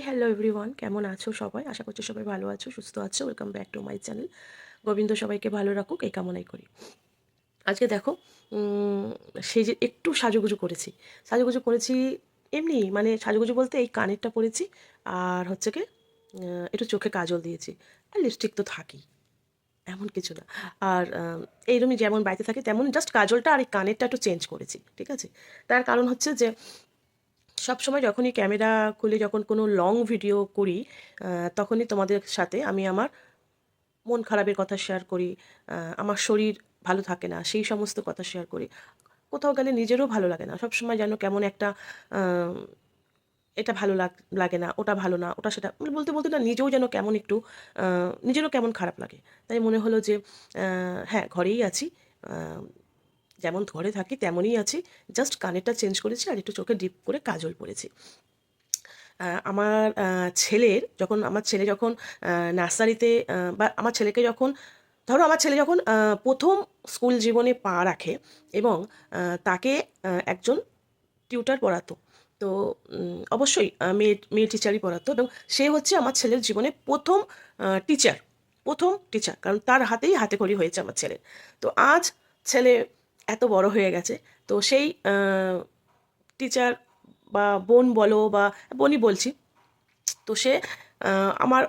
Hello everyone, কেমন আছো সবাই? আশা করছি সবাই ভালো আছো, সুস্থ আছো। Welcome back to my channel. Gobinda সবাইকে ভালো রাখুক, এই কামনাই করি। আজকে দেখো, উম, সেই যে একটু সাজুগুজু করেছি। সাজুগুজু করেছি এমনি, মানে সাজুগুজু বলতে এই কানেরটা পরেছি, আর হচ্ছে কি একটু চোখে কাজল দিয়েছি, আর লিপস্টিক তো থাকেই, এমন কিছু না। আর এইরকমই যেমন বাড়িতে থাকে তেমন, জাস্ট কাজলটা আর এই কানেরটা একটু চেঞ্জ করেছি, ঠিক আছে? তার কারণ হচ্ছে যে সবসময় যখনই ক্যামেরা খুলে যখন কোনো লং ভিডিও করি, তখনই তোমাদের সাথে আমি আমার মন খারাপের কথা শেয়ার করি, আমার শরীর ভালো থাকে না সেই সমস্ত কথা শেয়ার করি। কোথাও গেলে নিজেরও ভালো লাগে না, সবসময় যেন কেমন একটা আহ, এটা ভালো লাগে না, ওটা ভালো না, ওটা সেটা মানে বলতে বলতে না নিজেও যেন কেমন একটু নিজেরও কেমন খারাপ লাগে। তাই মনে হলো যে হ্যাঁ, ঘরেই আছি, আহ, যেমন ঘরে থাকি তেমনই আছি, জাস্ট কানেরটা চেঞ্জ করেছি আর একটু চোখে ডিপ করে কাজল পরেছি। আমার আমার ছেলে যখন নার্সারিতে, বা আমার ছেলেকে যখন, ধরো আমার ছেলে যখন প্রথম স্কুল জীবনে পা রাখে, এবং তাকে একজন টিউটার পড়াতো। তো অবশ্যই মেয়ে মেয়ে টিচারই পড়াতো, এবং সে হচ্ছে আমার ছেলের জীবনে প্রথম টিচার, প্রথম টিচার, কারণ তার হাতেই হাতে খড়ি হয়েছে আমার ছেলের। তো আজ ছেলে এত বড় হয়ে গেছে, তো সেই টিচার বা বোন বলো, বা বোনই বলছি, তো সে আমার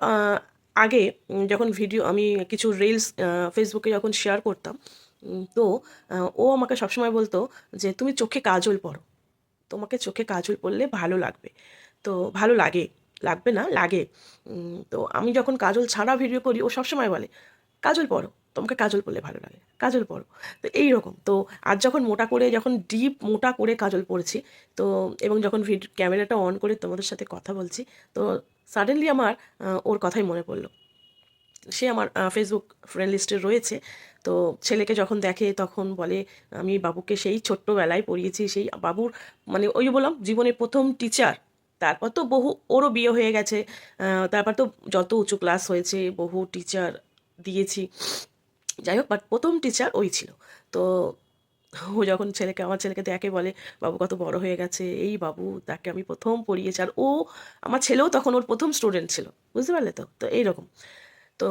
আগে যখন ভিডিও আমি কিছু রিলস ফেসবুকে যখন শেয়ার করতাম, তো ও আমাকে সবসময় বলতো যে তুমি চোখে কাজল পরো, তোমাকে চোখে কাজল পরলে ভালো লাগবে। তো ভালো লাগে, লাগবে না, লাগে। তো আমি যখন কাজল ছাড়া ভিডিও করি, ও সবসময় বলে কাজল পরো, তোমাকে কাজল পরলে ভালো লাগে, কাজল পরো। তো এইরকম তো আজ যখন মোটা করে, যখন ডিপ মোটা করে কাজল পরেছি, তো এবং যখন ক্যামেরাটা অন করে তোমাদের সাথে কথা বলছি, তো সাডেনলি আমার ওর কথাই মনে পড়লো। সে আমার ফেসবুক ফ্রেন্ড লিস্টে রয়েছে। তো ছেলেকে যখন দেখে তখন বলে আমি বাবুকে সেই ছোট্টবেলায় পড়িয়েছি, সেই বাবুর মানে ওই যে বললাম জীবনের প্রথম টিচার। তারপর তো বহু, ওরও বিয়ে হয়ে গেছে, তারপর তো যত উঁচু ক্লাস হয়েছে, বহু টিচার দিয়েছি, যাই হোক, বাট প্রথম টিচার ওই ছিল। তো ও যখন আমার ছেলেকে দেখে বলে বাবু কত বড় হয়ে গেছে, এই বাবু, তাকে আমি প্রথম পড়িয়েছি। আর ও, আমার ছেলেও তখন ওর প্রথম স্টুডেন্ট ছিল, বুঝতে পারলে? তো তো এইরকম। তো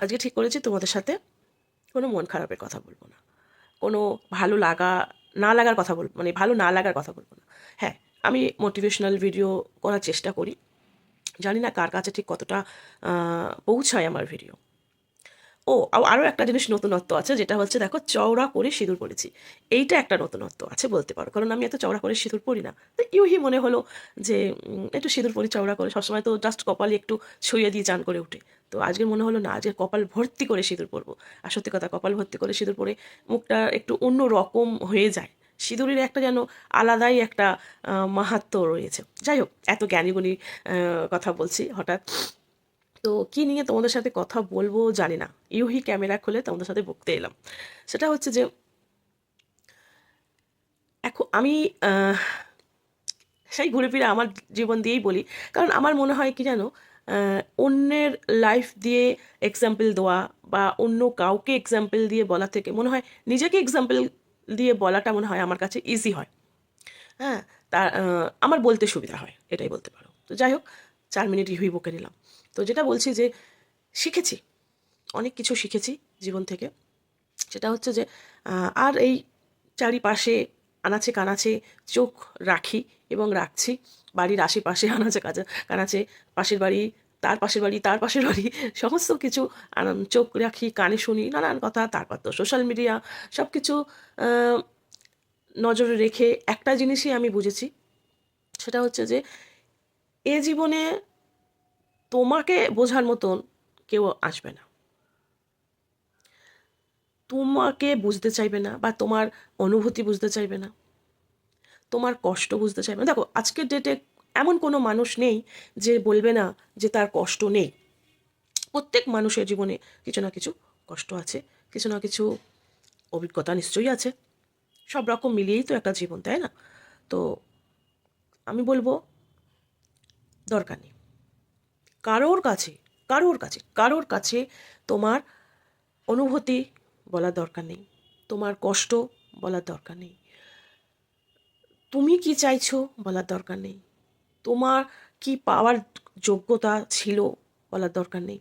আজকে ঠিক করেছি তোমাদের সাথে কোনো মন খারাপের কথা বলবো না, কোনো ভালো লাগা না লাগার কথা বলবো, মানে ভালো না লাগার কথা বলবো না। হ্যাঁ, আমি মোটিভেশনাল ভিডিও করার চেষ্টা করি, জানি না কার কাছে ঠিক কতটা পৌঁছায় আমার ভিডিও। ও, আরও একটা জিনিস নতুনত্ব আছে, যেটা হচ্ছে দেখো, চওড়া করে সিঁদুর পরেছি। এইটা একটা নতুনত্ব আছে বলতে পারো, কারণ আমি এত চওড়া করে সিঁদুর পরি না। তো ইউহি মনে হলো যে একটু সিঁদুর পরি চওড়া করে, সবসময় তো জাস্ট কপালে একটু ছুঁয়ে দিয়ে চান করে উঠে। তো আজকে মনে হলো না, আজকে কপাল ভর্তি করে সিঁদুর পরবো। আর সত্যি কথা, কপাল ভর্তি করে সিঁদুর পরে মুখটা একটু অন্য রকম হয়ে যায়। সিঁদুরের একটা যেন আলাদাই একটা মাহাত্ম্য রয়েছে। যাই হোক, এত জ্ঞানীগুণী কথা বলছি হঠাৎ। তো কী নিয়ে তোমাদের সাথে কথা বলবো জানি না, ইউহি ক্যামেরা খুলে তোমাদের সাথে বকতে এলাম। সেটা হচ্ছে যে এখন আমি আহ, সেই ঘুরে ফিরে আমার জীবন দিয়েই বলি, কারণ আমার মনে হয় কি জানো, অন্যের লাইফ দিয়ে এক্সাম্পল দেওয়া বা অন্য কাউকে এক্সাম্পল দিয়ে বলা থেকে মনে হয় নিজেকে এক্সাম্পল দিয়ে বলাটা মনে হয় আমার কাছে ইজি হয়। হ্যাঁ, তার আমার বলতে সুবিধা হয়, এটাই বলতে পারো। তো যাই হোক, 4 মিনিট ইউহি বকে নিলাম। তো যেটা বলছি যে শিখেছি, অনেক কিছু শিখেছি জীবন থেকে। সেটা হচ্ছে যে আর এই চারিপাশে আনাচে কানাচে চোখ রাখি এবং রাখছি, বাড়ির আশেপাশে আনাচে কানাচে, পাশের বাড়ি, তার পাশের বাড়ি, তার পাশের বাড়ি, সমস্ত কিছু চোখ রাখি, কানে শুনি নানান কথা। তারপর তো সোশ্যাল মিডিয়া, সব কিছু নজরে রেখে একটা জিনিসই আমি বুঝেছি, সেটা হচ্ছে যে এ জীবনে তোমাকে বোঝার মতন কেউ আসবে না, তোমাকে বুঝতে চাইবে না, বা তোমার অনুভূতি বুঝতে চাইবে না, তোমার কষ্ট বুঝতে চাইবে না। দেখো, আজকের ডেটে এমন কোনো মানুষ নেই যে বলবে না যে তার কষ্ট নেই। প্রত্যেক মানুষের জীবনে কিছু না কিছু কষ্ট আছে, কিছু না কিছু অভিজ্ঞতা নিশ্চয়ই আছে। সব রকম মিলিয়েই তো একটা জীবন, তাই না? তো আমি বলবো দরকার নেই কারোর কাছে, কারোর কাছে তোমার অনুভূতি বলার দরকার নেই, তোমার কষ্ট বলার দরকার নেই, তুমি কি চাইছো বলার দরকার নেই, তোমার কি পাওয়ার যোগ্যতা ছিল বলার দরকার নেই,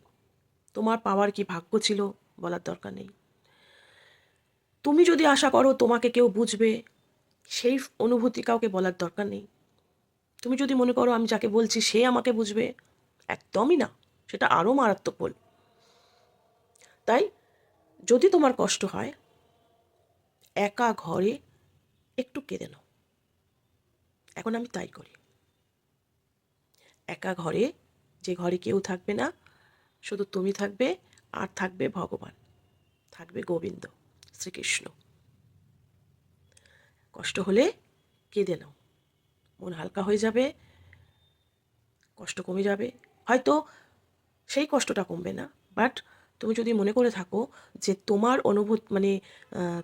তোমার পাওয়ার কি ভাগ্য ছিল বলার দরকার নেই। তুমি যদি আশা করো তোমাকে কেউ বুঝবে, সেই অনুভূতি কাউকে বলার দরকার নেই। তুমি যদি মনে করো আমি যাকে বলছি সে আমাকে বুঝবে, একদমই না, সেটা আরও মারাত্মক বল। তাই যদি তোমার কষ্ট হয়, একা ঘরে একটু কেঁদে নাও। এখন আমি তাই করি। একা ঘরে, যে ঘরে কেউ থাকবে না, শুধু তুমি থাকবে, আর থাকবে ভগবান, থাকবে গোবিন্দ শ্রীকৃষ্ণ। কষ্ট হলে কেঁদে নাও, মন হালকা হয়ে যাবে, কষ্ট কমে যাবে। হয়তো সেই কষ্টটা কমবে না, বাট তুমি যদি মনে করে থাকো যে তোমার মানে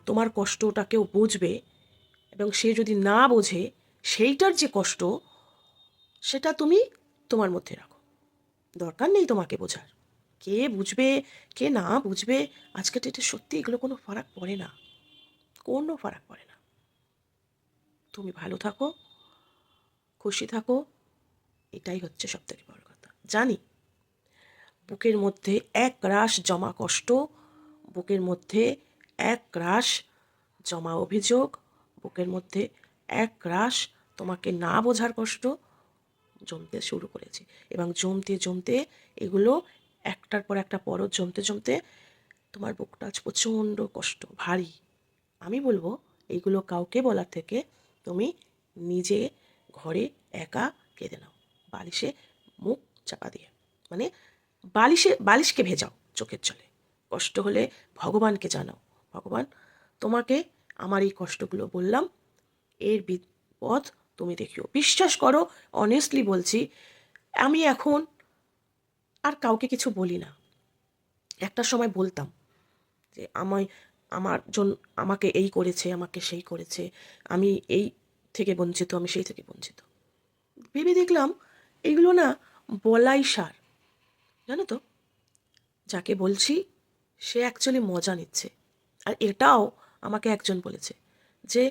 তোমার কষ্টটা কেউ বুঝবে, এবং সে যদি না বোঝে, সেইটার যে কষ্ট সেটা তুমি তোমার মধ্যে রাখো। দরকার নেই তোমাকে বোঝার। কে বুঝবে কে না বুঝবে, আজকে ডেটে সত্যি এগুলো কোনো ফারাক পড়ে না, কোনো ফারাক পড়ে না। তুমি ভালো থাকো, খুশি থাকো, এটাই হচ্ছে সবথেকে বড় কথা। জানি বুকের মধ্যে এক রাশ জমা কষ্ট, বুকের মধ্যে এক রাশ জমা অভিযোগ, বুকের মধ্যে এক রাশ তোমাকে না বোঝার কষ্ট জমতে শুরু করেছে, এবং জমতে জমতে এগুলো একটার পর একটা পরত জমতে জমতে তোমার বুকটা আজ প্রচণ্ড কষ্ট, ভারী। আমি বলবো এইগুলো কাউকে বলার থেকে তুমি নিজে ঘরে একা কেঁদে নাও, বালিশে মুখ চাপা দিয়ে, মানে বালিশকে ভেজাও চোখের জলে। কষ্ট হলে ভগবানকে জানাও, ভগবান তোমাকে আমার এই কষ্টগুলো বললাম, এর বিপদ তুমি দেখিও। বিশ্বাস করো, অনেস্টলি বলছি, আমি এখন আর কাউকে কিছু বলি না। একটা সময় বলতাম যে আমাকে এই করেছে, আমাকে সেই করেছে, আমি এই থেকে বঞ্চিত, আমি সেই থেকে বঞ্চিত। ভেবে দেখলাম এগুলো না বলাই সার, জানো তো। যাকে বলছি সে অ্যাকচুয়ালি মজা নিচ্ছে। আর এটাও আমাকে একজন বলেছে যে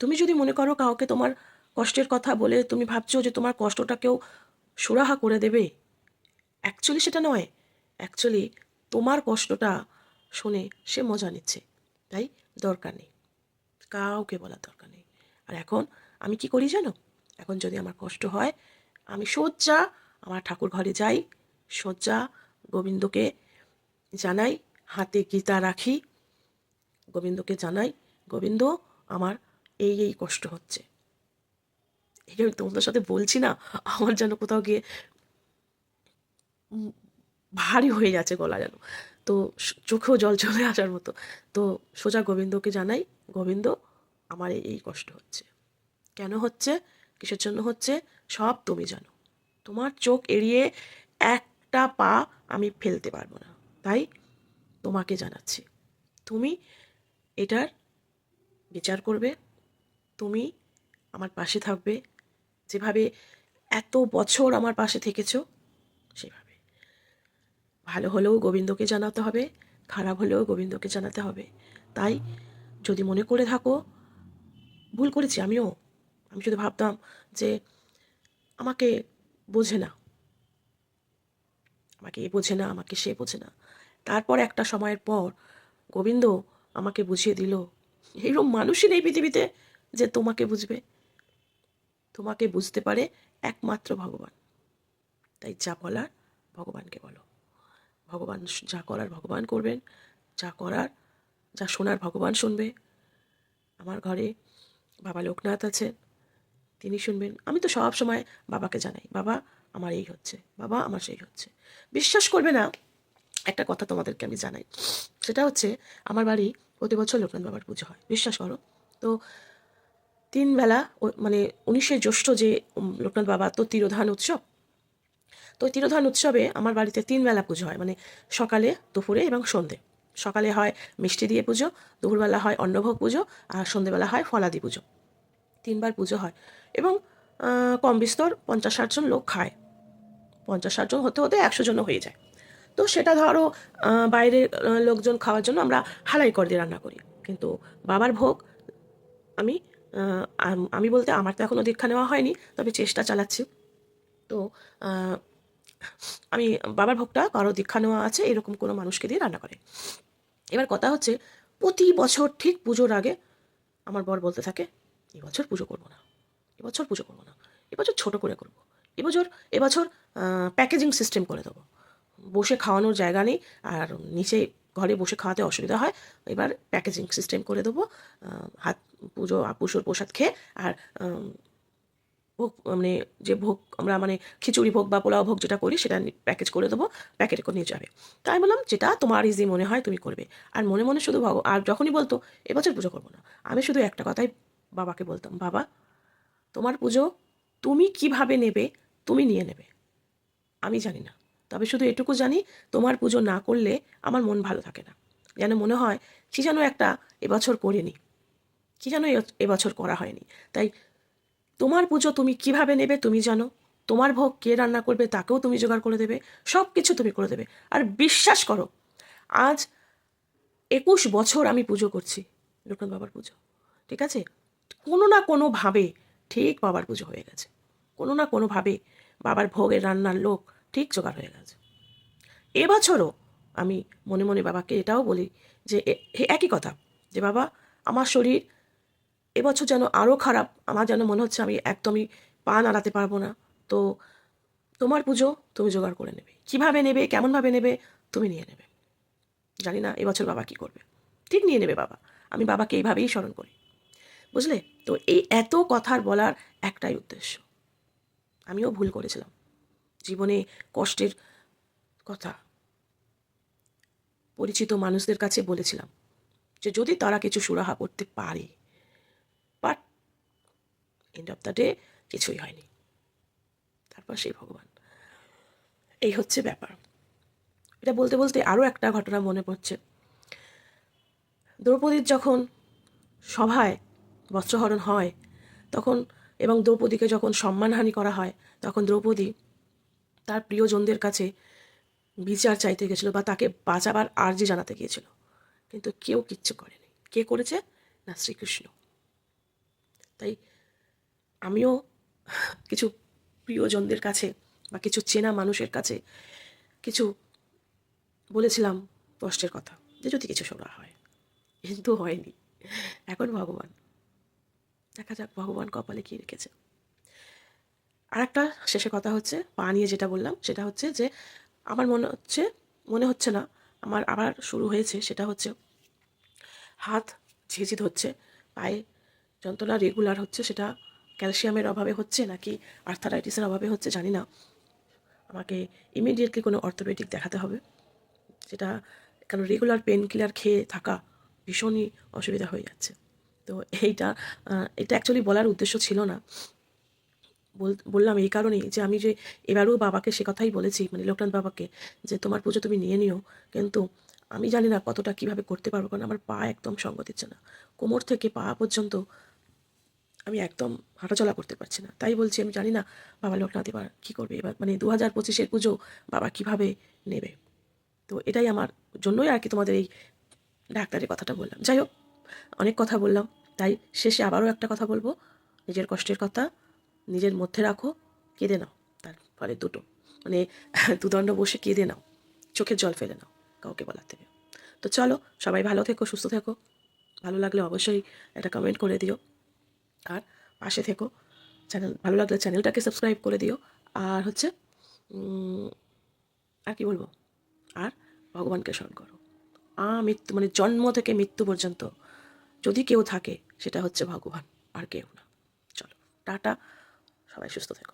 তুমি যদি মনে করো কাউকে তোমার কষ্টের কথা বলে তুমি ভাবছো যে তোমার কষ্টটা কেউ সুরাহা করে দেবে, অ্যাকচুয়ালি সেটা নয়। অ্যাকচুয়ালি তোমার কষ্টটা শুনে সে মজা নিচ্ছে। তাই দরকার নেই, কাউকে বলার দরকার নেই। আর এখন আমি কি করি জানো, এখন যদি আমার কষ্ট হয়, আমি সোজা আমার ঠাকুর ঘরে যাই, সোজা গোবিন্দকে জানাই, হাতে গীতা রাখি, গোবিন্দকে জানাই, গোবিন্দ আমার এই এই কষ্ট হচ্ছে। এই যে আমি তোমাদের সাথে বলছি না, আমার যেন কোথাও গিয়ে ভারী হয়ে যাচ্ছে গলা যেন, তো চোখেও জল চলে আসার মতো। তো সোজা গোবিন্দকে জানাই, গোবিন্দ আমার এই এই কষ্ট হচ্ছে, কেন হচ্ছে, কিসের জন্য হচ্ছে, সব তুমি জানো। তোমার চোখ এড়িয়ে একটা পা আমি ফেলতে পারবো না, তাই তোমাকে জানাচ্ছি। তুমি এটার বিচার করবে, তুমি আমার পাশে থাকবে, যেভাবে এত বছর আমার পাশে থেকেছো সেভাবে। ভালো হলেও গোবিন্দকে জানাতে হবে, খারাপ হলেও গোবিন্দকে জানাতে হবে। তাই যদি মনে করে থাকো ভুল করেছি আমিও, আমি শুধু ভাবতাম যে আমাকে বোঝে না, আমাকে এ বোঝে না, আমাকে সে বোঝে না। তারপর একটা সময়ের পর গোবিন্দ আমাকে বুঝিয়ে দিল এইরকম মানুষই নেই পৃথিবীতে যে তোমাকে বুঝবে, তোমাকে বুঝতে পারে একমাত্র ভগবান। তাই যা বলার ভগবানকে বলো, ভগবান যা করার ভগবান করবেন, যা করার যা শোনার ভগবান শুনবে। আমার ঘরে বাবা লোকনাথ আছেন, তিনি শুনবেন। আমি তো সব সময় বাবাকে জানাই, বাবা আমার এই হচ্ছে, বাবা আমার সেই হচ্ছে। বিশ্বাস করবে না, একটা কথা তোমাদেরকে আমি জানাই, সেটা হচ্ছে আমার বাড়ি প্রতি বছর লোকনাথ বাবার পুজো হয়, বিশ্বাস করো। তো 3 বেলা মানে 19শে জ্যৈষ্ঠ যে লোকনাথ বাবা তো তিরোধান উৎসব, তো তিরোধান উৎসবে আমার বাড়িতে 3 বেলা পুজো হয়, মানে সকালে, দুপুরে এবং সন্ধে। সকালে হয় মিষ্টি দিয়ে পুজো, দুপুরবেলা হয় অন্নভোগ পুজো, আর সন্ধেবেলা হয় ফলাদি পুজো। 3 বার পুজো হয়, এবং কম বিস্তর 50-60 জন লোক খায়। 50-60 জন হতে হতে 100 জনও হয়ে যায়। তো সেটা ধরো বাইরের লোকজন খাওয়ার জন্য আমরা হালাই করে দিয়ে রান্না করি। কিন্তু বাবার ভোগ আমি আমি বলতে আমার তো এখনও দীক্ষা নেওয়া হয়নি, তবে চেষ্টা চালাচ্ছি। তো আহ, আমি বাবার ভোগটা কারো দীক্ষা নেওয়া আছে এরকম কোনো মানুষকে দিয়ে রান্না করে। এবার কথা হচ্ছে, প্রতি বছর ঠিক পুজোর আগে আমার বর বলতে থাকে, এবছর পুজো করবো না, এবছর পুজো করবো না, এবছর ছোট করে করবো, এবছর এবছর প্যাকেজিং সিস্টেম করে দেবো, বসে খাওয়ানোর জায়গা নেই, আর নিচে ঘরে বসে খাওয়াতে অসুবিধা হয়, এবার প্যাকেজিং সিস্টেম করে দেবো, হাত পুজোর প্রসাদ খেয়ে আর ভোগ মানে যে ভোগ আমরা মানে খিচুড়ি ভোগ বা পোলাও ভোগ যেটা করি সেটা প্যাকেজ করে দেবো, প্যাকেটে করে নিয়ে যাবে। তাই বললাম যেটা তোমার ইজি মনে হয় তুমি করবে। আর মনে মনে শুধু আর যখনই বলতো এবছর পুজো করবো না, আমি শুধু একটা কথাই বাবাকে বলতাম, বাবা তোমার পুজো তুমি কিভাবে নেবে তুমি নিয়ে নেবে, আমি জানি না, তবে শুধু এটুকু জানি তোমার পুজো না করলে আমার মন ভালো থাকে না, যেন মনে হয় কি যেন একটা এবছর করিনি, কি যেন এবছর করা হয়নি। তাই তোমার পুজো তুমি কিভাবে নেবে তুমি জানো, তোমার ভোগ কে রান্না করবে তাকেও তুমি জোগাড় করে দেবে, সব কিছু তুমি করে দেবে। আর বিশ্বাস করো, আজ 21 বছর আমি পুজো করছি, লোকনাথ বাবার পুজো, ঠিক আছে, কোনো না কোনোভাবে ঠিক বাবার পুজো হয়ে গেছে, কোনো না কোনোভাবে বাবার ভোগের রান্নার লোক ঠিক জোগাড় হয়ে গেছে। এবছরও আমি মনে মনে বাবাকে এটাও বলি যে একই কথা, যে বাবা আমার শরীর এবছর যেন আরও খারাপ, আমার যেন মনে হচ্ছে আমি একদমই পা নাড়াতে পারবো না, তো তোমার পুজো তুমি জোগাড় করে নেবে, কিভাবে নেবে কেমনভাবে নেবে তুমি নিয়ে নেবে, জানি না এবছর বাবা কি করবে, ঠিক নিয়ে নেবে বাবা, আমি বাবাকে এইভাবেই স্মরণ করি, বুঝলে। তো এই এত কথার বলার একটাই উদ্দেশ্য, আমিও ভুল করেছিলাম, জীবনে কষ্টের কথা পরিচিত মানুষদের কাছে বলেছিলাম যে যদি তারা কিছু সুরাহা করতে পারে, but end of the day কিছুই হয়নি, তারপর সেই ভগবান, এই হচ্ছে ব্যাপার। এটা বলতে বলতে আরও একটা ঘটনা মনে পড়ছে, দ্রৌপদীর যখন সভায় বস্ত্রহরণ হয় তখন, এবং দ্রৌপদীকে যখন সম্মানহানি করা হয়, তখন দ্রৌপদী তার প্রিয়জনদের কাছে বিচার চাইতে গেছিলো বা তাকে বাঁচাবার আর্জি জানাতে গিয়েছিল, কিন্তু কেউ কিচ্ছু করেনি। কে করেছে? না শ্রীকৃষ্ণ। তাই আমিও কিছু প্রিয়জনদের কাছে বা কিছু চেনা মানুষের কাছে কিছু বলেছিলাম কষ্টের কথা, যে যদি কিছু শোনা হয়, কিন্তু হয়নি। এখন ভগবান, দেখা যাক ভগবান কপালে কী রেখেছে। আর একটা শেষে কথা হচ্ছে, পা নিয়ে যেটা বললাম সেটা হচ্ছে যে আমার মনে হচ্ছে না, আমার আবার শুরু হয়েছে, সেটা হচ্ছে হাত ঝিঝি হচ্ছে, পায়ে যন্ত্রণা রেগুলার হচ্ছে, সেটা ক্যালসিয়ামের অভাবে হচ্ছে নাকি আর্থারাইটিসের অভাবে হচ্ছে জানি না, আমাকে ইমিডিয়েটলি কোনো অর্থোপেডিক দেখাতে হবে, যেটা কারণ রেগুলার পেন কিলার খেয়ে থাকা ভীষণই অসুবিধা হয়ে যাচ্ছে। তো এটা অ্যাকচুয়ালি বলার উদ্দেশ্য ছিল না, বললাম এই কারণেই যে আমি যে এবারেও বাবাকে সে কথাই বলেছি, মানে লোকনাথ বাবাকে, যে তোমার পুজো তুমি নিয়ে নিও, কিন্তু আমি জানি না কতটা কীভাবে করতে পারবো, কারণ আমার পা একদম সঙ্গ দিচ্ছে না, কোমর থেকে পা পর্যন্ত আমি একদম হাঁটাচলা করতে পারছি না। তাই বলছি আমি জানি না বাবা লোকনাথ এবার কী করবে, এবার মানে 2025-এর পুজো বাবা কীভাবে নেবে। তো এটাই আমার জন্যই আর কি তোমাদের এই ডাক্তারের কথাটা বললাম। যাই হোক, অনেক কথা বললাম, তাই শেষে আবারও একটা কথা বলবো, নিজের কষ্টের কথা নিজের মধ্যে রাখো, কেঁদে নাও, তারপরে মানে দুদণ্ড বসে কেঁদে নাও, চোখের জল ফেলে নাও, কাউকে বলার থেকে। তো চলো, সবাই ভালো থেকো, সুস্থ থেকো, ভালো লাগলে অবশ্যই একটা কমেন্ট করে দিও, আর পাশে থেকো, ভালো লাগলে চ্যানেলটাকে সাবস্ক্রাইব করে দিও, আর হচ্ছে আর কি বলবো, আর ভগবানকে স্মরণ করো। মৃত্যু মানে জন্ম থেকে মৃত্যু পর্যন্ত যদি কেউ থাকে সেটা হচ্ছে ভগবান, আর কেউ না। চলো টাটা, সবাই সুস্থ থেকো।